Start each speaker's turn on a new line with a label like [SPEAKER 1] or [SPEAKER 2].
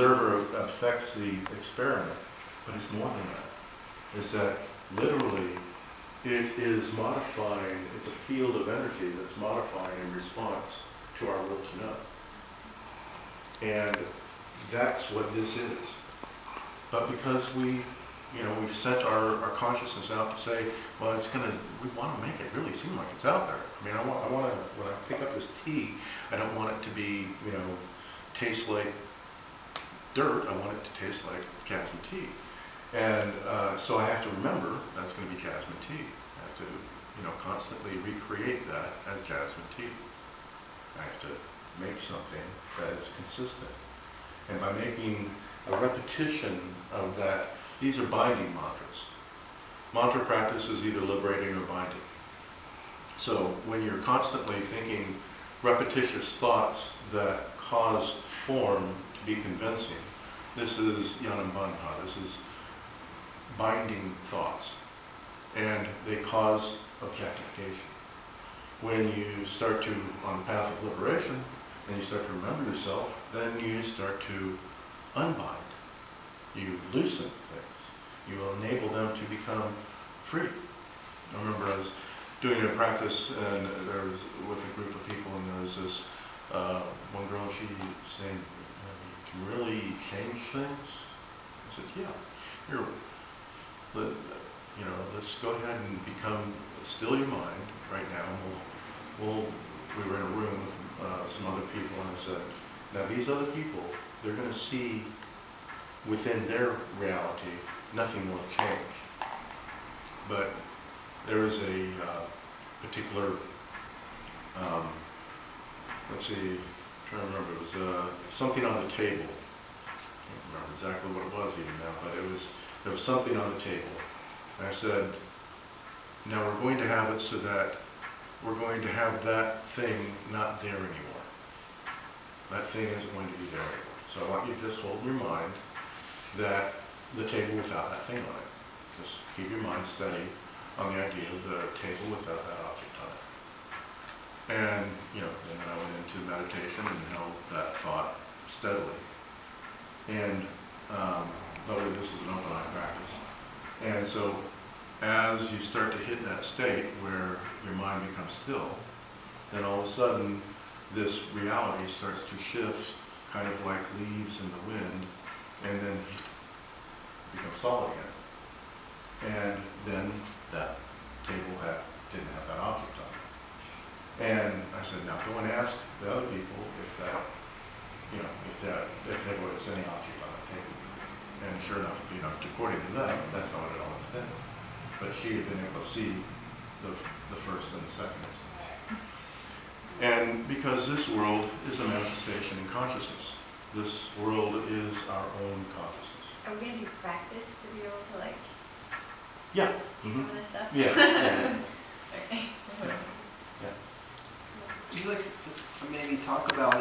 [SPEAKER 1] observer affects the experiment, but it's more than that. It's that literally it is modifying, it's a field of energy that's modifying in response to our will to know. And that's what this is. But because we've sent our consciousness out to say, well, we want to make it really seem like it's out there. I mean, I want to, when I pick up this tea, I don't want it to be, taste like dirt. I want it to taste like jasmine tea. And so I have to remember that's going to be jasmine tea. I have to, constantly recreate that as jasmine tea. I have to make something that is consistent. And by making a repetition of that, these are binding mantras. Mantra practice is either liberating or binding. So when you're constantly thinking repetitious thoughts that cause form to be convincing, this is Yanam Bandha, this is binding thoughts, and they cause objectification. When you start to, on the path of liberation, and you start to remember yourself, then you start to unbind. You loosen things. You will enable them to become free. I remember I was doing a practice, and there was with a group of people, and there was this one girl, she was saying, you can really change things? I said, yeah. Here, let's go ahead and still your mind right now. We were in a room with some other people, and I said, now these other people, they're going to see within their reality, nothing will change. But there is a particular, let's see, I'm trying to remember, it was something on the table. I can't remember exactly what it was even now, but there was something on the table. And I said, now we're going to have it so that we're going to have that thing not there anymore. That thing isn't going to be there anymore. So I want you to just hold in your mind that the table without that thing on it. Just keep your mind steady on the idea of the table without that object on it. And, then I went into meditation and held that thought steadily. And, this is an open eye practice. And so, as you start to hit that state where your mind becomes still, then all of a sudden, this reality starts to shift, kind of like leaves in the wind, and then become solid again. And then that table didn't have that object on it. And I said, now go and ask the other people if there was any object on the table. And sure enough, according to them, that's how it had always been. But she had been able to see the first and the second instance. And because this world is a manifestation in consciousness, this world is our own consciousness.
[SPEAKER 2] Are we going to do practice to be able to
[SPEAKER 1] Yeah.
[SPEAKER 2] do some of this stuff?
[SPEAKER 1] Yeah.
[SPEAKER 2] Okay.
[SPEAKER 1] Yeah.
[SPEAKER 3] Would you like to maybe talk about